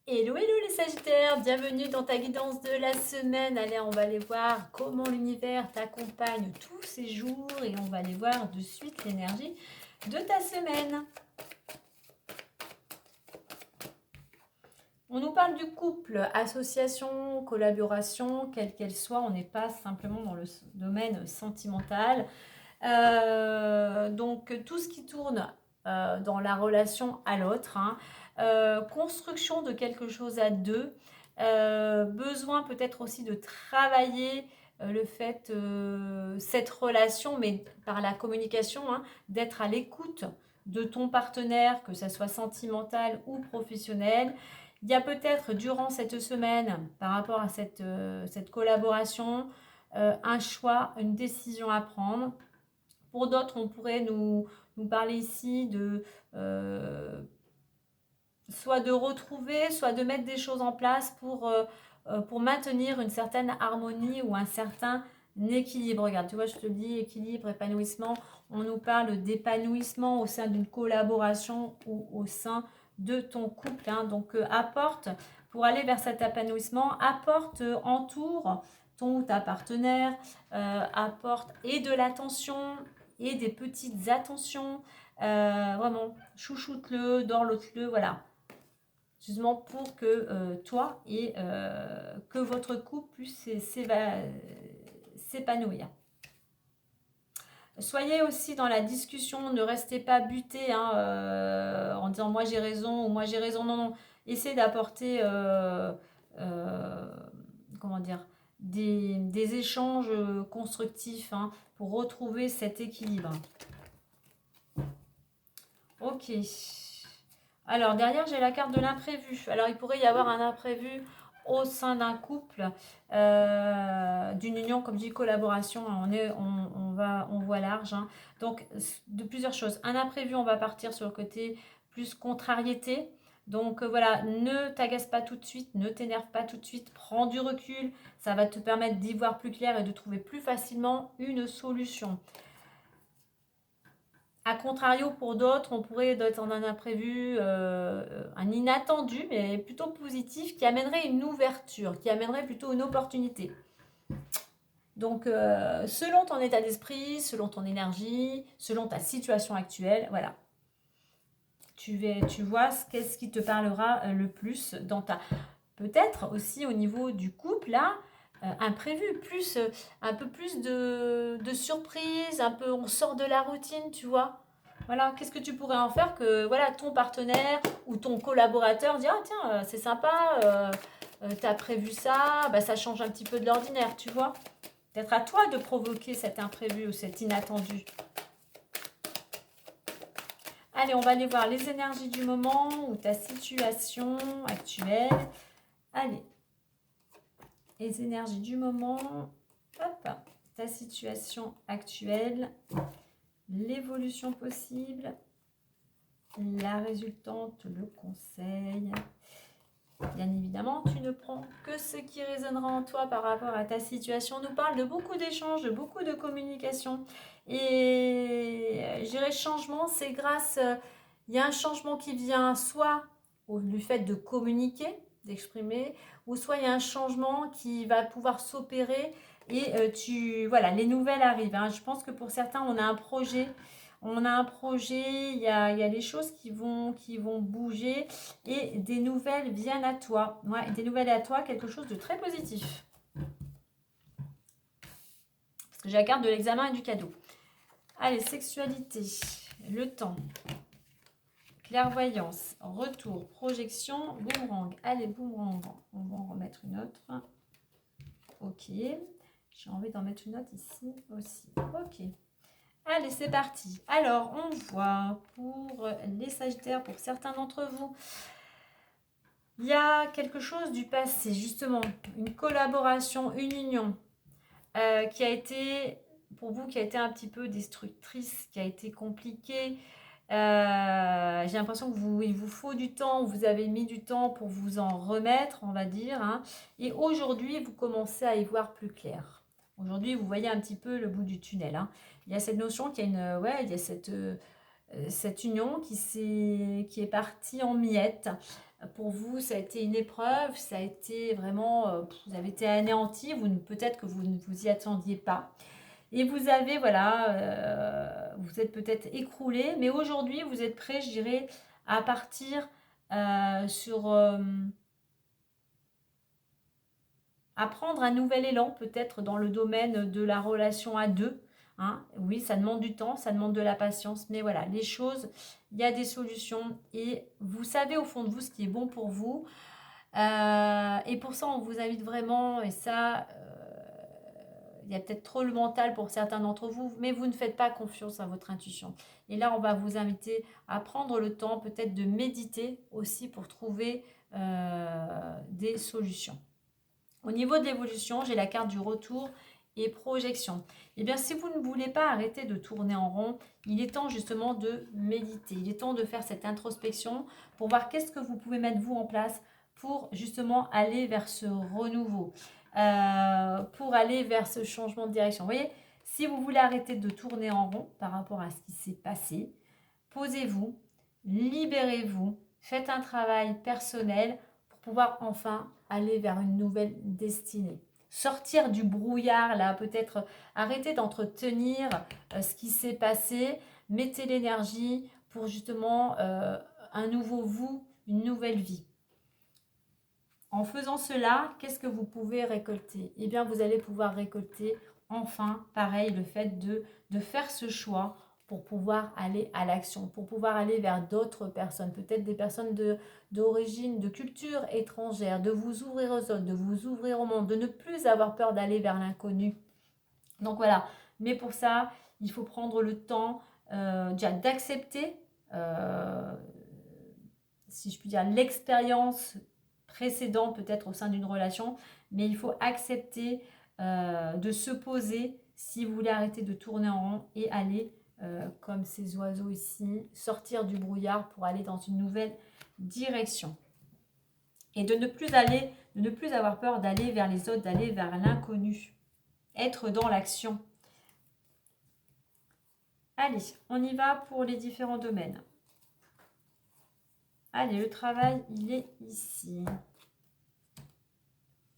Hello, hello les Sagittaires, bienvenue dans ta guidance de la semaine. Allez, on va aller voir comment l'univers t'accompagne tous ces jours et on va aller voir de suite l'énergie de ta semaine. On nous parle du couple, association, collaboration, quelle qu'elle soit, on n'est pas simplement dans le domaine sentimental. Donc tout ce qui tourne dans la relation à l'autre, hein. Construction de quelque chose à deux, besoin peut-être aussi de travailler le fait, cette relation, mais par la communication, hein, d'être à l'écoute de ton partenaire, que ça soit sentimental ou professionnel. Il y a peut-être durant cette semaine, par rapport à cette collaboration, un choix, une décision à prendre. Pour d'autres, on pourrait nous parler ici de soit de retrouver, soit de mettre des choses en place pour maintenir une certaine harmonie ou un certain équilibre. Regarde, tu vois, je te dis équilibre, épanouissement. On nous parle d'épanouissement au sein d'une collaboration ou au sein de ton couple, hein. Donc, apporte, pour aller vers cet épanouissement, apporte, entoure ton ou ta partenaire, apporte et de l'attention et des petites attentions. Vraiment, chouchoute-le, dorlote-le, voilà. Justement pour que toi et que votre couple puisse s'épanouir. Soyez aussi dans la discussion, ne restez pas buté, hein, en disant moi j'ai raison ou moi j'ai raison. Non, non. Essayez d'apporter comment dire, des échanges constructifs, hein, pour retrouver cet équilibre. Ok. Alors, derrière, j'ai la carte de l'imprévu. Alors, il pourrait y avoir un imprévu au sein d'un couple, d'une union, comme je dis, collaboration. On voit large, hein. Donc, de plusieurs choses. Un imprévu, on va partir sur le côté plus contrariété. Donc, voilà, ne t'agace pas tout de suite, ne t'énerve pas tout de suite, prends du recul. Ça va te permettre d'y voir plus clair et de trouver plus facilement une solution. A contrario, pour d'autres, on pourrait être en un imprévu, un inattendu, mais plutôt positif, qui amènerait une ouverture, qui amènerait plutôt une opportunité. Donc, selon ton état d'esprit, selon ton énergie, selon ta situation actuelle, voilà. Tu vois qu'est-ce qui te parlera le plus dans ta... Peut-être aussi au niveau du couple, là, imprévu, plus, un peu plus de surprise, un peu on sort de la routine, tu vois. Voilà, qu'est-ce que tu pourrais en faire que voilà, ton partenaire ou ton collaborateur dit ah tiens, c'est sympa, t'as prévu ça, bah, ça change un petit peu de l'ordinaire, tu vois. Peut-être à toi de provoquer cet imprévu ou cet inattendu. Allez, on va aller voir les énergies du moment ou ta situation actuelle. Allez, les énergies du moment, hop, ta situation actuelle, l'évolution possible, la résultante, le conseil. Bien évidemment, tu ne prends que ce qui résonnera en toi par rapport à ta situation. On nous parle de beaucoup d'échanges, de beaucoup de communication. Et je dirais changement, c'est grâce... il y a un changement qui vient soit du fait de communiquer, d'exprimer, ou soit il y a un changement qui va pouvoir s'opérer et voilà, les nouvelles arrivent, hein. Je pense que pour certains, on a un projet, il y a des choses qui vont bouger et des nouvelles viennent à toi. Ouais, des nouvelles à toi, quelque chose de très positif. Parce que j'ai la carte de l'examen et du cadeau. Allez, sexualité, le temps, clairvoyance, retour, projection, boomerang. Allez, boomerang, on va en remettre une autre. Ok, j'ai envie d'en mettre une autre ici aussi. Ok. Allez, c'est parti. Alors, on voit pour les Sagittaires, pour certains d'entre vous, il y a quelque chose du passé, justement, une collaboration, une union qui a été, pour vous, qui a été un petit peu destructrice, qui a été compliquée. J'ai l'impression il vous faut du temps, vous avez mis du temps pour vous en remettre, on va dire, hein. Et aujourd'hui, vous commencez à y voir plus clair. Aujourd'hui, vous voyez un petit peu le bout du tunnel, hein. Il y a cette notion qu'il y a il y a cette union qui est partie en miettes. pour vous, ça a été une épreuve, ça a été vraiment, vous avez été anéanti, peut-être que vous ne vous y attendiez pas. Et vous avez, voilà, vous êtes peut-être écroulé, mais aujourd'hui, vous êtes prêt, je dirais, à partir sur... à prendre un nouvel élan, peut-être dans le domaine de la relation à deux. Hein. Oui, ça demande du temps, ça demande de la patience, mais voilà, les choses, il y a des solutions et vous savez au fond de vous ce qui est bon pour vous. Et pour ça, on vous invite vraiment, et ça, il y a peut-être trop le mental pour certains d'entre vous, mais vous ne faites pas confiance à votre intuition. Et là, on va vous inviter à prendre le temps peut-être de méditer aussi pour trouver des solutions. Au niveau de l'évolution, j'ai la carte du retour et projection. Eh bien, si vous ne voulez pas arrêter de tourner en rond, il est temps justement de méditer. Il est temps de faire cette introspection pour voir qu'est-ce que vous pouvez mettre vous en place pour justement aller vers ce renouveau, pour aller vers ce changement de direction. Vous voyez, si vous voulez arrêter de tourner en rond par rapport à ce qui s'est passé, posez-vous, libérez-vous, faites un travail personnel pour pouvoir enfin aller vers une nouvelle destinée. Sortir du brouillard, là, peut-être arrêter d'entretenir ce qui s'est passé, mettez l'énergie pour justement un nouveau vous, une nouvelle vie. En faisant cela, qu'est-ce que vous pouvez récolter? Eh bien, vous allez pouvoir récolter enfin, pareil, le fait de faire ce choix pour pouvoir aller à l'action, pour pouvoir aller vers d'autres personnes, peut-être des personnes d'origine, de culture étrangère, de vous ouvrir aux autres, de vous ouvrir au monde, de ne plus avoir peur d'aller vers l'inconnu. Donc voilà, mais pour ça, il faut prendre le temps déjà d'accepter, si je puis dire, l'expérience précédente peut-être au sein d'une relation, mais il faut accepter de se poser si vous voulez arrêter de tourner en rond et aller comme ces oiseaux ici, sortir du brouillard pour aller dans une nouvelle direction. Et de ne plus avoir peur d'aller vers les autres, d'aller vers l'inconnu. Être dans l'action. Allez, on y va pour les différents domaines. Allez, le travail, il est ici.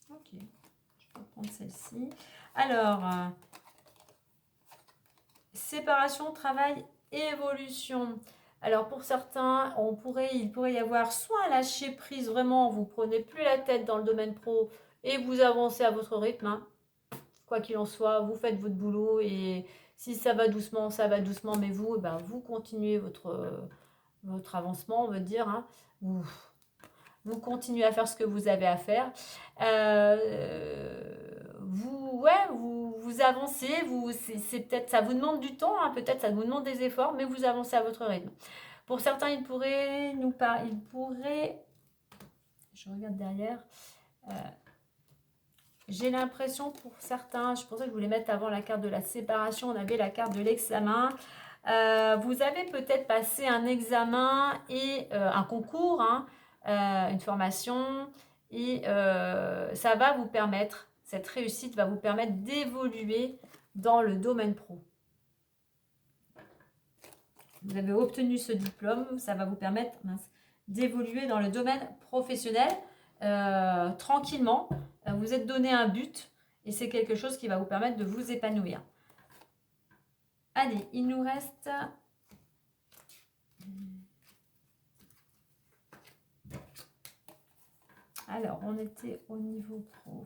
Ok, je vais prendre celle-ci. Alors, séparation, travail, évolution. Alors pour certains, il pourrait y avoir soit un lâcher prise, vraiment, vous prenez plus la tête dans le domaine pro et vous avancez à votre rythme. Hein. Quoi qu'il en soit, vous faites votre boulot et si ça va doucement, mais vous, eh ben, vous continuez votre avancement, on veut dire. Hein. Vous continuez à faire ce que vous avez à faire. Vous avancez, c'est peut-être, ça vous demande du temps, hein, peut-être ça vous demande des efforts, mais vous avancez à votre rythme. Pour certains, il pourrait, je regarde derrière, j'ai l'impression pour certains, je pensais que je voulais mettre avant la carte de la séparation, on avait la carte de l'examen. Vous avez peut-être passé un examen et un concours, hein, une formation, et ça va vous permettre, cette réussite va vous permettre d'évoluer dans le domaine pro. Vous avez obtenu ce diplôme, ça va vous permettre d'évoluer dans le domaine professionnel tranquillement. Vous êtes donné un but et c'est quelque chose qui va vous permettre de vous épanouir. Allez, il nous reste... Alors, on était au niveau pro.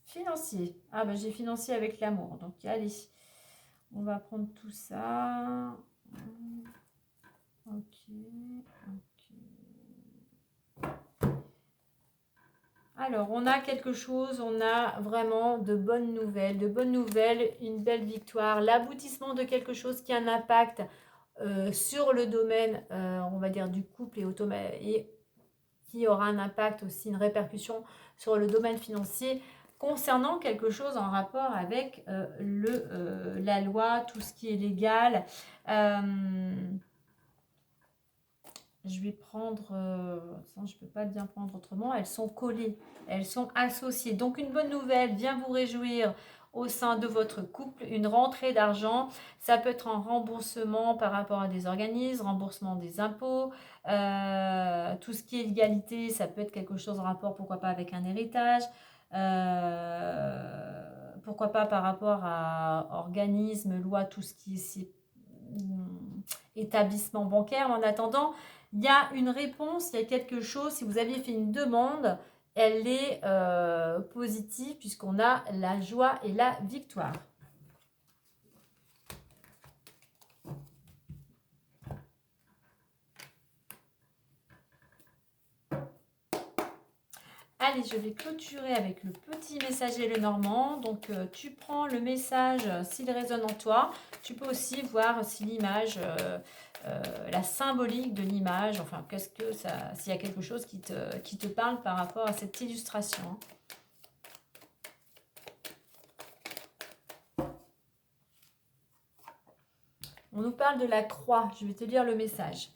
Financier. Ah ben j'ai financier avec l'amour. Donc allez, on va prendre tout ça. Ok. Alors, on a quelque chose, on a vraiment de bonnes nouvelles, une belle victoire, l'aboutissement de quelque chose qui a un impact sur le domaine, on va dire, du couple et qui aura un impact aussi, une répercussion sur le domaine financier concernant quelque chose en rapport avec la loi, tout ce qui est légal. Je vais prendre, je ne peux pas bien prendre autrement, elles sont collées, elles sont associées. Donc une bonne nouvelle vient vous réjouir au sein de votre couple, une rentrée d'argent. Ça peut être un remboursement par rapport à des organismes, remboursement des impôts, tout ce qui est légalité, ça peut être quelque chose en rapport, pourquoi pas, avec un héritage, pourquoi pas par rapport à organismes, loi, tout ce qui est établissement bancaire. En attendant, il y a une réponse, il y a quelque chose. Si vous aviez fait une demande, elle est positive puisqu'on a la joie et la victoire. Allez, je vais clôturer avec le petit messager Lenormand. Donc, tu prends le message s'il résonne en toi. Tu peux aussi voir si l'image, la symbolique de l'image, enfin, qu'est-ce que ça, s'il y a quelque chose qui te parle par rapport à cette illustration. On nous parle de la croix. Je vais te lire le message.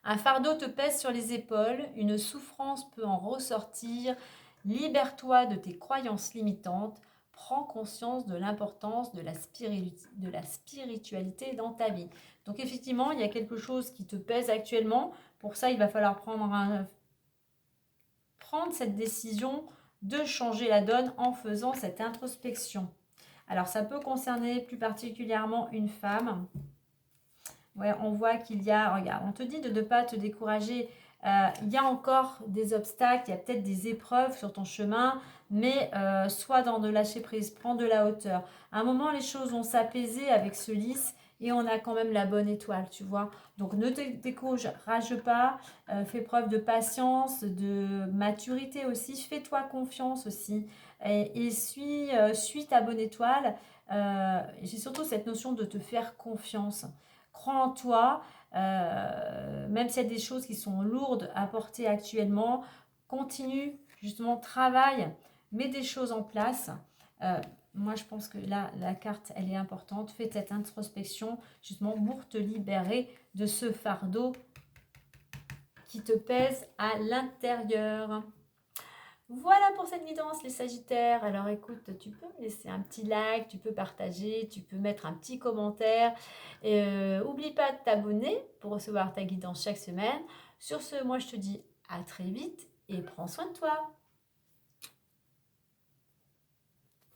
Un fardeau te pèse sur les épaules, une souffrance peut en ressortir. Libère-toi de tes croyances limitantes. Prends conscience de l'importance de la spiritualité dans ta vie. Donc effectivement, il y a quelque chose qui te pèse actuellement. Pour ça, il va falloir prendre cette décision de changer la donne en faisant cette introspection. Alors, ça peut concerner plus particulièrement une femme. Ouais, on voit qu'il y a, regarde, on te dit de ne pas te décourager. Il y a encore des obstacles, il y a peut-être des épreuves sur ton chemin, mais sois dans de lâcher prise, prends de la hauteur. À un moment, les choses vont s'apaiser avec ce lys et on a quand même la bonne étoile, tu vois. Donc ne te décourage pas, fais preuve de patience, de maturité aussi, fais-toi confiance aussi et suis ta bonne étoile. J'ai surtout cette notion de te faire confiance. Crois en toi, même s'il y a des choses qui sont lourdes à porter actuellement, continue, justement, travaille, mets des choses en place. Moi, je pense que là, la carte, elle est importante. Fais cette introspection, justement, pour te libérer de ce fardeau qui te pèse à l'intérieur. Voilà pour cette guidance, les Sagittaires. Alors écoute, tu peux me laisser un petit like, tu peux partager, tu peux mettre un petit commentaire. Oublie pas de t'abonner pour recevoir ta guidance chaque semaine. Sur ce, moi je te dis à très vite et prends soin de toi.